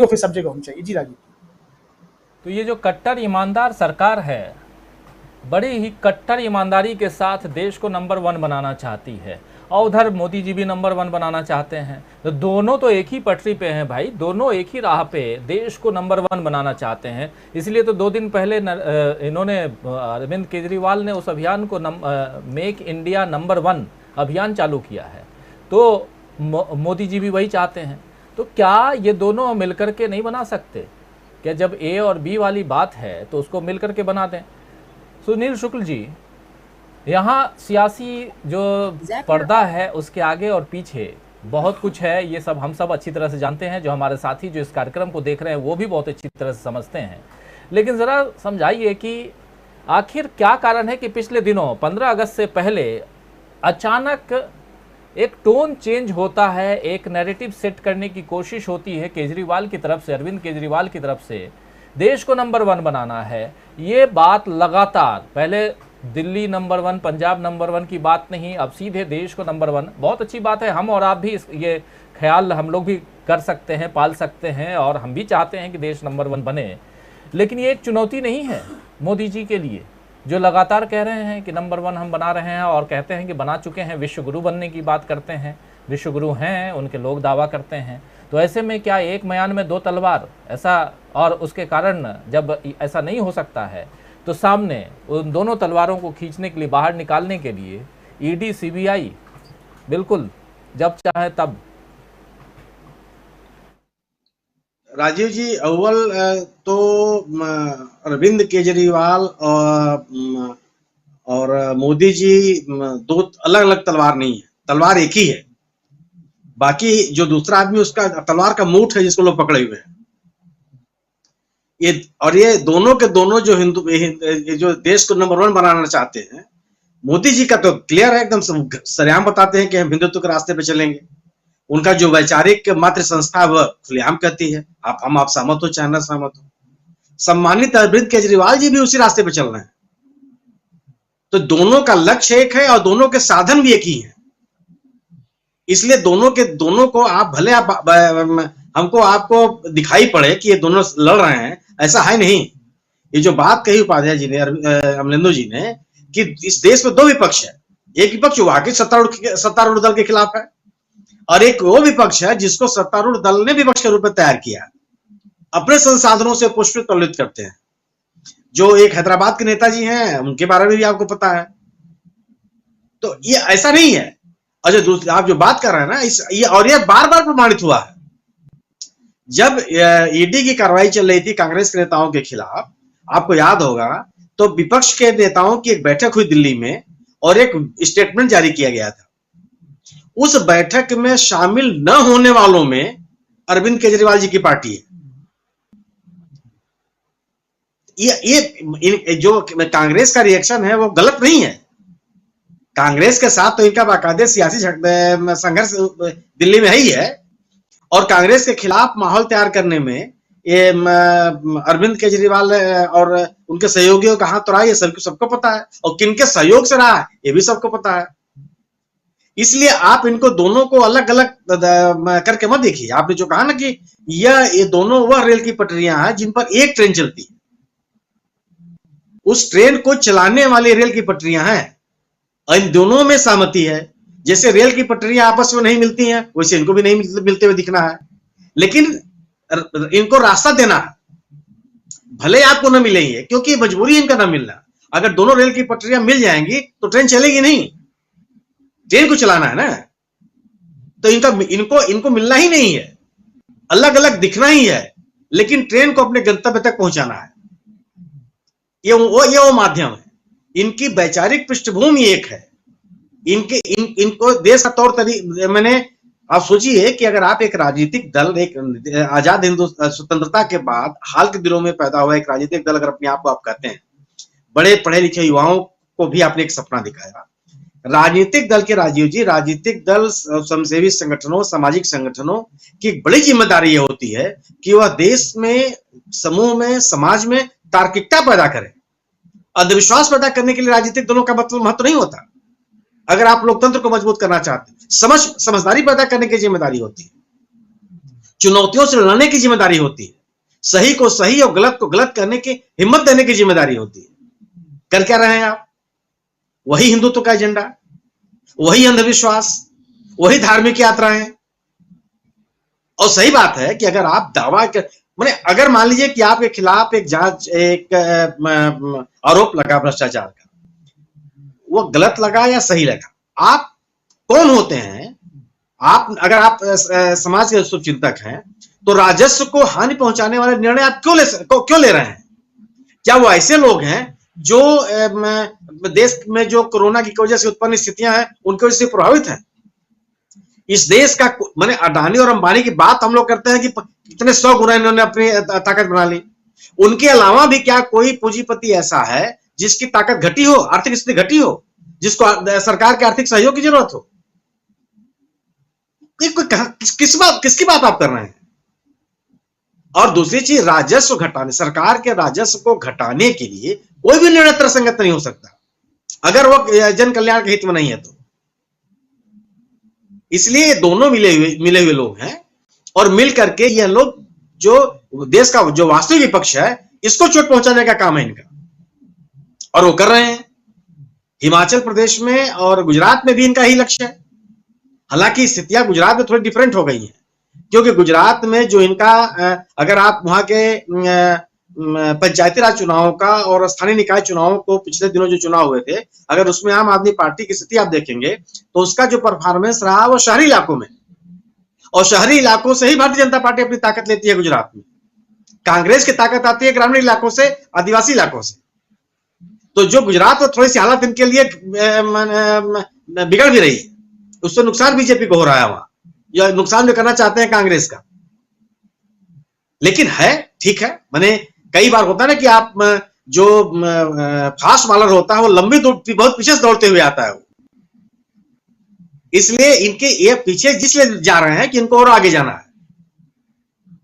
तो फिर सब जगह होनी चाहिए। जी राजीव। तो ये जो कट्टर ईमानदार सरकार है, बड़ी ही कट्टर ईमानदारी के साथ देश को नंबर 1 बनाना चाहती है, और उधर मोदी जी भी नंबर 1 बनाना चाहते हैं। तो दोनों तो एक ही पटरी पे हैं भाई, दोनों एक ही राह पे देश को नंबर 1 बनाना चाहते हैं। इसलिए तो 2 दिन पहले इन्होंने, अरविंद केजरीवाल ने उस अभियान को मेक इंडिया नंबर 1 अभियान चालू किया है। तो मोदी जी भी वही चाहते हैं। तो क्या ये दोनों मिलकर के नहीं बना सकते? क्या जब ए और बी वाली बात है तो उसको मिलकर के बना दें? सुनील शुक्ल जी, यहाँ सियासी जो पर्दा है उसके आगे और पीछे बहुत कुछ है, ये सब हम सब अच्छी तरह से जानते हैं। जो हमारे साथी जो इस कार्यक्रम को देख रहे हैं वो भी बहुत अच्छी तरह से समझते हैं। लेकिन ज़रा समझाइए कि आखिर क्या कारण है कि पिछले दिनों 15 अगस्त से पहले अचानक एक टोन चेंज होता है, एक नैरेटिव सेट करने की कोशिश होती है केजरीवाल की तरफ से, अरविंद केजरीवाल की तरफ से, देश को नंबर 1 बनाना है। ये बात लगातार, पहले दिल्ली नंबर 1, पंजाब नंबर 1 की बात नहीं, अब सीधे देश को नंबर 1। बहुत अच्छी बात है, हम और आप भी ये ख्याल हम लोग भी कर सकते हैं, पाल सकते हैं, और हम भी चाहते हैं कि देश नंबर 1 बने। लेकिन ये एक चुनौती नहीं है मोदी जी के लिए, जो लगातार कह रहे हैं कि नंबर 1 हम बना रहे हैं, और कहते हैं कि बना चुके हैं, विश्व गुरु बनने की बात करते हैं, विश्व गुरु हैं, उनके लोग दावा करते हैं। तो ऐसे में क्या एक म्यान में 2 तलवार, ऐसा? और उसके कारण जब ऐसा नहीं हो सकता है तो सामने उन दोनों तलवारों को खींचने के लिए, बाहर निकालने के लिए ईडी सीबीआई बिल्कुल जब चाहे तब। राजीव जी, अव्वल तो अरविंद केजरीवाल और मोदी जी 2 अलग अलग तलवार नहीं है, तलवार एक ही है। बाकी जो दूसरा आदमी, उसका तलवार का मूठ है जिसको लोग पकड़े हुए हैं। ये दोनों के दोनों जो जो देश को नंबर 1 बनाना चाहते हैं, मोदी जी का तो क्लियर है, एकदम सरेआम बताते हैं कि हम हिंदुत्व के रास्ते पे चलेंगे। उनका जो वैचारिक मात्र संस्था वह खुलेआम कहती है, आप सहमत हो चाहे न सहमत हो। सम्मानित अरविंद केजरीवाल जी भी उसी रास्ते पे चल रहे हैं। तो दोनों का लक्ष्य एक है और दोनों के साधन भी एक ही है। इसलिए दोनों को आप भले हमको आपको दिखाई पड़े कि ये दोनों लड़ रहे हैं, ऐसा है नहीं। ये जो बात कही उपाध्याय जी ने, अमलेंदु जी ने, कि इस देश में 2 विपक्ष है। एक विपक्ष वाकई सत्तारूढ़ दल के खिलाफ है, और एक वो विपक्ष है जिसको सत्तारूढ़ दल ने विपक्ष के रूप में तैयार किया, अपने संसाधनों से पुष्पित प्रलित करते हैं। जो एक हैदराबाद के नेताजी हैं, उनके बारे में भी आपको पता है। तो ये ऐसा नहीं है। और जो आप जो बात कर रहे हैं ना, ये बार बार प्रमाणित हुआ है। जब ईडी की कार्रवाई चल रही थी कांग्रेस के नेताओं के खिलाफ, आपको याद होगा, तो विपक्ष के नेताओं की एक बैठक हुई दिल्ली में और एक स्टेटमेंट जारी किया गया था। उस बैठक में शामिल न होने वालों में अरविंद केजरीवाल जी की पार्टी है। ये जो कांग्रेस का रिएक्शन है वो गलत नहीं है। कांग्रेस के साथ तो इनका बाकायदे सियासी संघर्ष दिल्ली में ही है, और कांग्रेस के खिलाफ माहौल तैयार करने में ये अरविंद केजरीवाल और उनके सहयोगियों का हाथ तो रहा है, ये सबको पता है, और किनके सहयोग से रहा है ये भी सबको पता है। इसलिए आप इनको दोनों को अलग अलग करके मत देखिए। आपने जो कहा ना कि ये दोनों वह रेल की पटरियां हैं जिन पर एक ट्रेन चलती है, उस ट्रेन को चलाने वाली रेल की पटरियां हैं, और इन दोनों में सहमति है। जैसे रेल की पटरियां आपस में नहीं मिलती हैं, वैसे इनको भी नहीं मिलते हुए दिखना है, लेकिन इनको रास्ता देना है। भले आपको न मिलेंगे, क्योंकि मजबूरी इनका न मिलना। अगर दोनों रेल की पटरियां मिल जाएंगी तो ट्रेन चलेगी नहीं, ट्रेन को चलाना है ना। तो इनको मिलना ही नहीं है, अलग अलग दिखना ही है, लेकिन ट्रेन को अपने गंतव्य तक पहुंचाना है। ये वो माध्यम है। इनकी वैचारिक पृष्ठभूमि एक है। इनको देश का तौर तरीका, मैंने, आप सोचिए कि अगर आप एक राजनीतिक दल, एक आजाद हिंदू स्वतंत्रता के बाद हाल के दिनों में पैदा हुआ एक राजनीतिक दल, अगर अपने आप को आप कहते हैं, बड़े पढ़े लिखे युवाओं को भी आपने एक सपना दिखाया। राजनीतिक दल के राजीव जी, राजनीतिक दल स्वयंसेवी संगठनों, सामाजिक संगठनों की एक बड़ी जिम्मेदारी ये होती है कि वह देश में, समूह में, समाज में तार्किकता पैदा करे। अंधविश्वास पैदा करने के लिए राजनीतिक दलों का मतलब महत्व नहीं होता। अगर आप लोकतंत्र को मजबूत करना चाहते हैं, समझदारी पैदा करने की जिम्मेदारी होती है। चुनौतियों से लड़ने की जिम्मेदारी होती है, सही को सही और गलत को गलत करने की हिम्मत देने की जिम्मेदारी होती है। कर क्या रहे हैं आप? वही हिंदुत्व का एजेंडा, वही अंधविश्वास, वही धार्मिक यात्राएं। और सही बात है कि अगर आप दावा कर, मैंने अगर मान लीजिए कि आपके खिलाफ एक जांच, एक आरोप लगा भ्रष्टाचार का, वो गलत लगा या सही लगा, आप कौन होते हैं? आप अगर आप समाज के शुभचिंतक हैं तो राजस्व को हानि पहुंचाने वाले निर्णय आप क्यों ले रहे हैं? क्या वो ऐसे लोग हैं जो देश में जो कोरोना की वजह से उत्पन्न स्थितियां हैं उनकी वजह से प्रभावित हैं? इस देश का, मैंने अडानी और अंबानी की बात हम लोग करते हैं कि कितने 100 गुना इन्होंने अपनी ताकत बना ली। उनके अलावा भी क्या कोई पूंजीपति ऐसा है जिसकी ताकत घटी हो, आर्थिक स्थिति घटी हो, जिसको सरकार के आर्थिक सहयोग की जरूरत हो? किसकी बात आप कर रहे हैं? और दूसरी चीज, राजस्व घटाने, सरकार के राजस्व को घटाने के लिए कोई भी निर्णय तर्कसंगत नहीं हो सकता अगर वो जन कल्याण के हित में नहीं है तो। इसलिए दोनों मिले हुए लोग हैं और मिल करके ये लोग जो देश का जो वास्तविक विपक्ष है इसको चोट पहुंचाने का काम है इनका, और वो कर रहे हैं। हिमाचल प्रदेश में और गुजरात में भी इनका ही लक्ष्य है। हालांकि स्थितियां गुजरात में थोड़ी डिफरेंट हो गई हैं, क्योंकि गुजरात में जो इनका, अगर आप वहां के पंचायती राज चुनावों का और स्थानीय निकाय चुनावों को, पिछले दिनों जो चुनाव हुए थे, अगर उसमें आम आदमी पार्टी की स्थिति आप देखेंगे तो उसका जो परफॉर्मेंस रहा वो शहरी इलाकों में, और शहरी इलाकों से ही भारतीय जनता पार्टी अपनी ताकत लेती है गुजरात में। कांग्रेस की ताकत आती है ग्रामीण इलाकों से, आदिवासी इलाकों से। तो जो गुजरात में थोड़ी सी हालत इनके लिए बिगड़ भी रही है, उससे नुकसान बीजेपी को हो रहा है वहां, या नुकसान जो करना चाहते हैं कांग्रेस का। लेकिन है, ठीक है, मैंने कई बार होता है ना कि आप जो फास्ट बॉलर होता है वो लंबी बहुत पीछे से दौड़ते हुए आता है वो, इसलिए इनके ये पीछे जिसलिए जा रहे हैं कि इनको और आगे जाना है।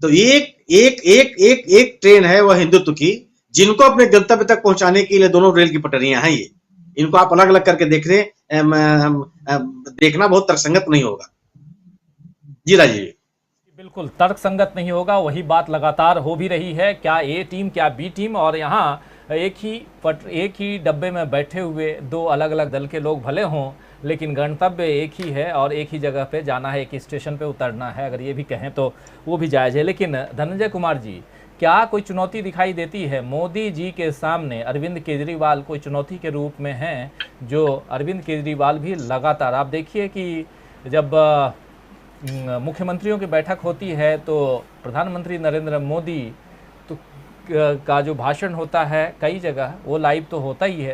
तो एक ट्रेन है वह हिंदुत्व की, जिनको अपने गंतव्य तक पहुंचाने के लिए दोनों रेल की पटरियां हैं। ये इनको आप अलग अलग करके देखना बहुत तर्कसंगत नहीं होगा। जी राजीव, बिल्कुल तर्कसंगत नहीं होगा। वही बात लगातार हो भी रही है, क्या ए टीम क्या बी टीम, और यहाँ एक ही डब्बे में बैठे हुए दो अलग अलग दल के लोग भले हों, लेकिन गंतव्य एक ही है और एक ही जगह पे जाना है, एक ही स्टेशन पे उतरना है, अगर ये भी कहें तो वो भी जायज़ है। लेकिन धनंजय कुमार जी, क्या कोई चुनौती दिखाई देती है मोदी जी के सामने? अरविंद केजरीवाल कोई चुनौती के रूप में हैं, जो अरविंद केजरीवाल भी लगातार, आप देखिए कि जब मुख्यमंत्रियों की बैठक होती है तो प्रधानमंत्री नरेंद्र मोदी तो का जो भाषण होता है कई जगह वो लाइव तो होता ही है,